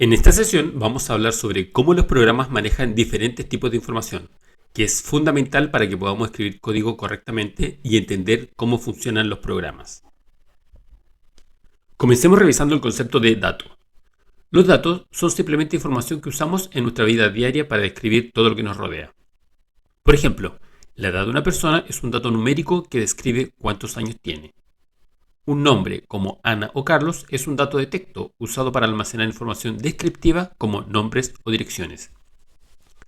En esta sesión vamos a hablar sobre cómo los programas manejan diferentes tipos de información, que es fundamental para que podamos escribir código correctamente y entender cómo funcionan los programas. Comencemos revisando el concepto de dato. Los datos son simplemente información que usamos en nuestra vida diaria para describir todo lo que nos rodea. Por ejemplo, la edad de una persona es un dato numérico que describe cuántos años tiene. Un nombre como Ana o Carlos es un dato de texto usado para almacenar información descriptiva como nombres o direcciones.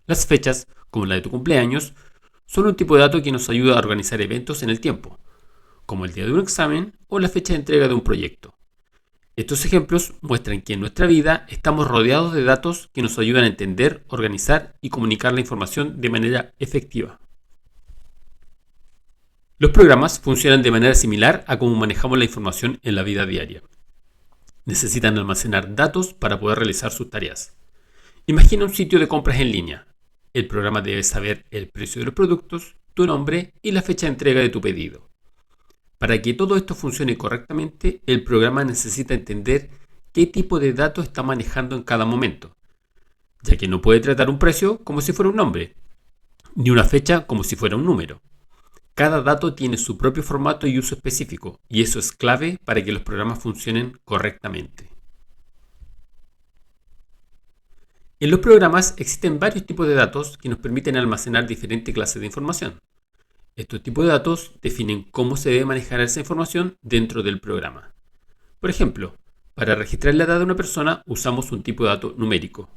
Las fechas, como la de tu cumpleaños, son un tipo de dato que nos ayuda a organizar eventos en el tiempo, como el día de un examen o la fecha de entrega de un proyecto. Estos ejemplos muestran que en nuestra vida estamos rodeados de datos que nos ayudan a entender, organizar y comunicar la información de manera efectiva. Los programas funcionan de manera similar a cómo manejamos la información en la vida diaria. Necesitan almacenar datos para poder realizar sus tareas. Imagina un sitio de compras en línea. El programa debe saber el precio de los productos, tu nombre y la fecha de entrega de tu pedido. Para que todo esto funcione correctamente, el programa necesita entender qué tipo de datos está manejando en cada momento, ya que no puede tratar un precio como si fuera un nombre, ni una fecha como si fuera un número. Cada dato tiene su propio formato y uso específico, y eso es clave para que los programas funcionen correctamente. En los programas existen varios tipos de datos que nos permiten almacenar diferentes clases de información. Estos tipos de datos definen cómo se debe manejar esa información dentro del programa. Por ejemplo, para registrar la edad de una persona usamos un tipo de dato numérico.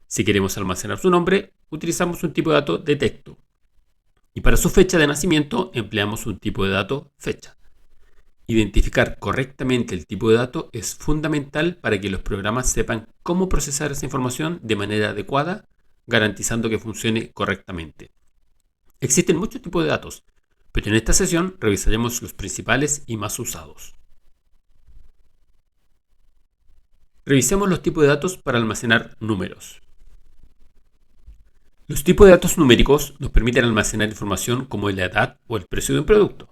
Si queremos almacenar su nombre, utilizamos un tipo de dato de texto. Y para su fecha de nacimiento empleamos un tipo de dato fecha. Identificar correctamente el tipo de dato es fundamental para que los programas sepan cómo procesar esa información de manera adecuada, garantizando que funcione correctamente. Existen muchos tipos de datos, pero en esta sesión revisaremos los principales y más usados. Revisemos los tipos de datos para almacenar números. Los tipos de datos numéricos nos permiten almacenar información como la edad o el precio de un producto.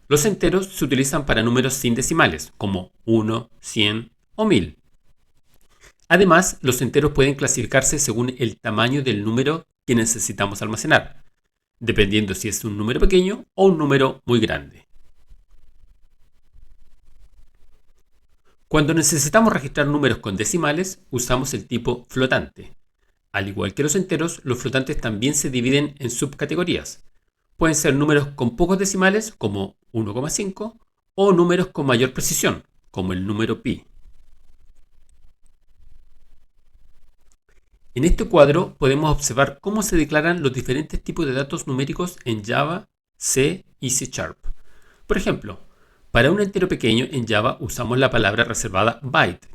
Los enteros se utilizan para números sin decimales, como 1, 100 o 1000. Además, los enteros pueden clasificarse según el tamaño del número que necesitamos almacenar, dependiendo si es un número pequeño o un número muy grande. Cuando necesitamos registrar números con decimales, usamos el tipo flotante. Al igual que los enteros, los flotantes también se dividen en subcategorías. Pueden ser números con pocos decimales, como 1,5, o números con mayor precisión, como el número pi. En este cuadro podemos observar cómo se declaran los diferentes tipos de datos numéricos en Java, C y C#. Por ejemplo, para un entero pequeño en Java usamos la palabra reservada byte.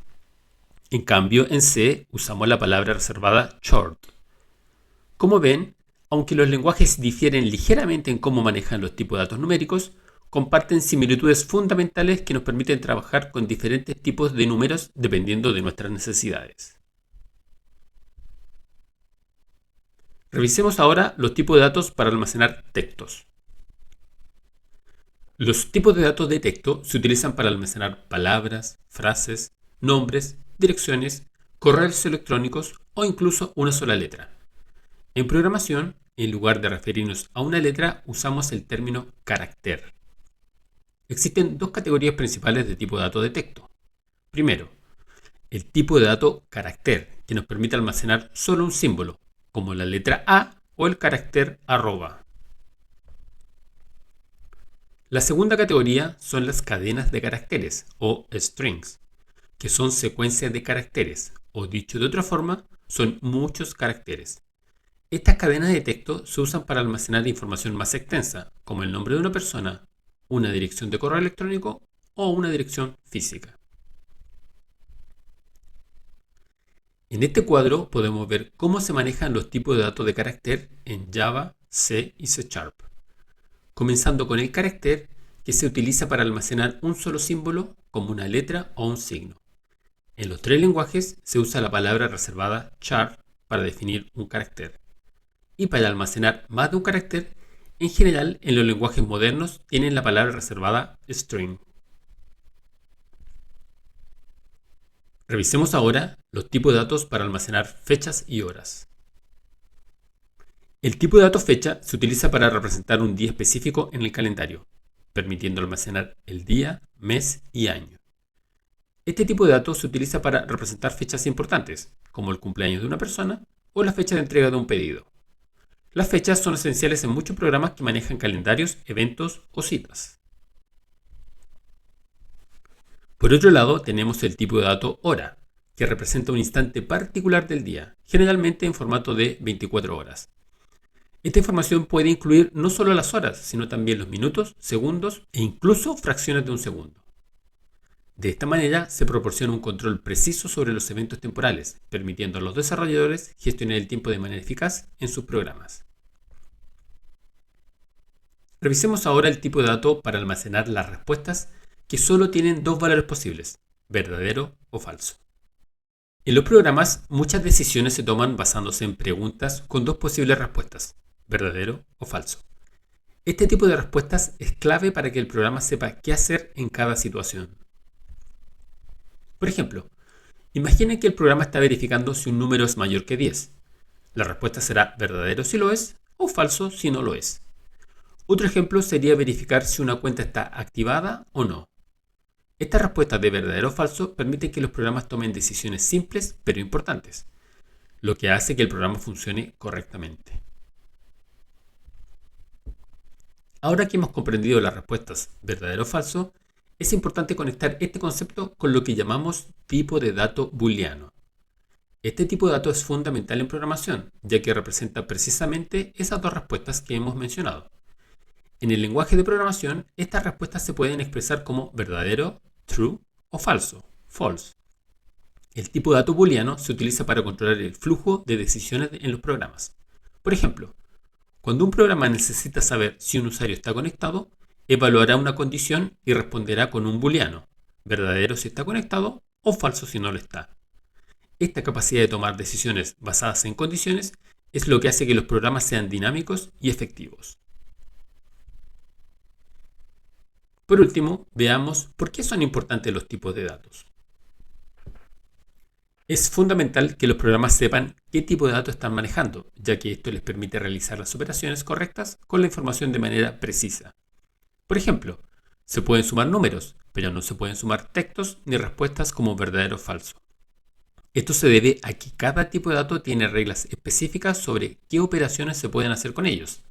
En cambio, en C usamos la palabra reservada short. Como ven, aunque los lenguajes difieren ligeramente en cómo manejan los tipos de datos numéricos, comparten similitudes fundamentales que nos permiten trabajar con diferentes tipos de números dependiendo de nuestras necesidades. Revisemos ahora los tipos de datos para almacenar textos. Los tipos de datos de texto se utilizan para almacenar palabras, frases, nombres, direcciones, correos electrónicos o incluso una sola letra. En programación, en lugar de referirnos a una letra, usamos el término carácter. Existen dos categorías principales de tipo de dato de texto. Primero, el tipo de dato carácter, que nos permite almacenar solo un símbolo, como la letra A o el carácter arroba. La segunda categoría son las cadenas de caracteres o strings, que son secuencias de caracteres, o dicho de otra forma, son muchos caracteres. Estas cadenas de texto se usan para almacenar información más extensa, como el nombre de una persona, una dirección de correo electrónico o una dirección física. En este cuadro podemos ver cómo se manejan los tipos de datos de carácter en Java, C y C#. Comenzando con el carácter, que se utiliza para almacenar un solo símbolo como una letra o un signo. En los tres lenguajes se usa la palabra reservada char para definir un carácter. Y para almacenar más de un carácter, en general en los lenguajes modernos tienen la palabra reservada string. Revisemos ahora los tipos de datos para almacenar fechas y horas. El tipo de dato fecha se utiliza para representar un día específico en el calendario, permitiendo almacenar el día, mes y año. Este tipo de datos se utiliza para representar fechas importantes, como el cumpleaños de una persona o la fecha de entrega de un pedido. Las fechas son esenciales en muchos programas que manejan calendarios, eventos o citas. Por otro lado, tenemos el tipo de dato hora, que representa un instante particular del día, generalmente en formato de 24 horas. Esta información puede incluir no solo las horas, sino también los minutos, segundos e incluso fracciones de un segundo. De esta manera se proporciona un control preciso sobre los eventos temporales, permitiendo a los desarrolladores gestionar el tiempo de manera eficaz en sus programas. Revisemos ahora el tipo de dato para almacenar las respuestas que solo tienen dos valores posibles, verdadero o falso. En los programas, muchas decisiones se toman basándose en preguntas con dos posibles respuestas, verdadero o falso. Este tipo de respuestas es clave para que el programa sepa qué hacer en cada situación. Por ejemplo, imaginen que el programa está verificando si un número es mayor que 10. La respuesta será verdadero si lo es o falso si no lo es. Otro ejemplo sería verificar si una cuenta está activada o no. Estas respuestas de verdadero o falso permiten que los programas tomen decisiones simples pero importantes, lo que hace que el programa funcione correctamente. Ahora que hemos comprendido las respuestas verdadero o falso, es importante conectar este concepto con lo que llamamos tipo de dato booleano. Este tipo de dato es fundamental en programación, ya que representa precisamente esas dos respuestas que hemos mencionado. En el lenguaje de programación, estas respuestas se pueden expresar como verdadero, true, o falso, false. El tipo de dato booleano se utiliza para controlar el flujo de decisiones en los programas. Por ejemplo, cuando un programa necesita saber si un usuario está conectado, evaluará una condición y responderá con un booleano, verdadero si está conectado o falso si no lo está. Esta capacidad de tomar decisiones basadas en condiciones es lo que hace que los programas sean dinámicos y efectivos. Por último, veamos por qué son importantes los tipos de datos. Es fundamental que los programas sepan qué tipo de datos están manejando, ya que esto les permite realizar las operaciones correctas con la información de manera precisa. Por ejemplo, se pueden sumar números, pero no se pueden sumar textos ni respuestas como verdadero o falso. Esto se debe a que cada tipo de dato tiene reglas específicas sobre qué operaciones se pueden hacer con ellos.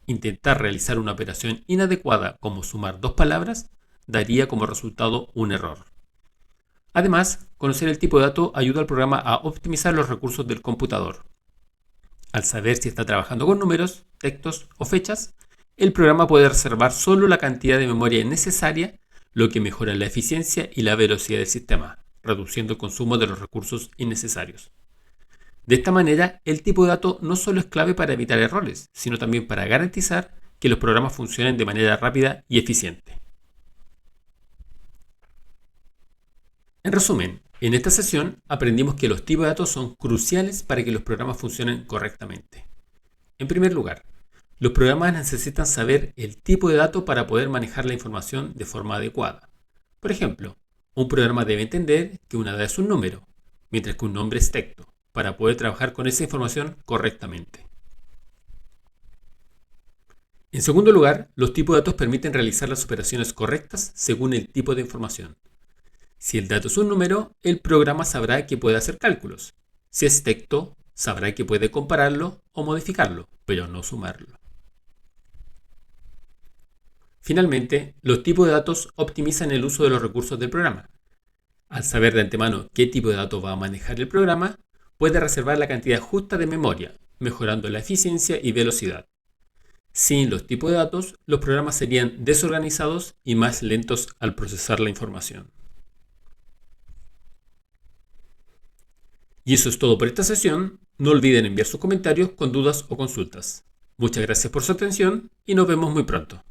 Intentar realizar una operación inadecuada como sumar dos palabras daría como resultado un error. Además, conocer el tipo de dato ayuda al programa a optimizar los recursos del computador. Al saber si está trabajando con números, textos o fechas, el programa puede reservar solo la cantidad de memoria necesaria, lo que mejora la eficiencia y la velocidad del sistema, reduciendo el consumo de los recursos innecesarios. De esta manera, el tipo de dato no solo es clave para evitar errores, sino también para garantizar que los programas funcionen de manera rápida y eficiente. En resumen, en esta sesión aprendimos que los tipos de datos son cruciales para que los programas funcionen correctamente. En primer lugar, los programas necesitan saber el tipo de dato para poder manejar la información de forma adecuada. Por ejemplo, un programa debe entender que una edad es un número, mientras que un nombre es texto, para poder trabajar con esa información correctamente. En segundo lugar, los tipos de datos permiten realizar las operaciones correctas según el tipo de información. Si el dato es un número, el programa sabrá que puede hacer cálculos. Si es texto, sabrá que puede compararlo o modificarlo, pero no sumarlo. Finalmente, los tipos de datos optimizan el uso de los recursos del programa. Al saber de antemano qué tipo de datos va a manejar el programa, puede reservar la cantidad justa de memoria, mejorando la eficiencia y velocidad. Sin los tipos de datos, los programas serían desorganizados y más lentos al procesar la información. Y eso es todo por esta sesión. No olviden enviar sus comentarios con dudas o consultas. Muchas gracias por su atención y nos vemos muy pronto.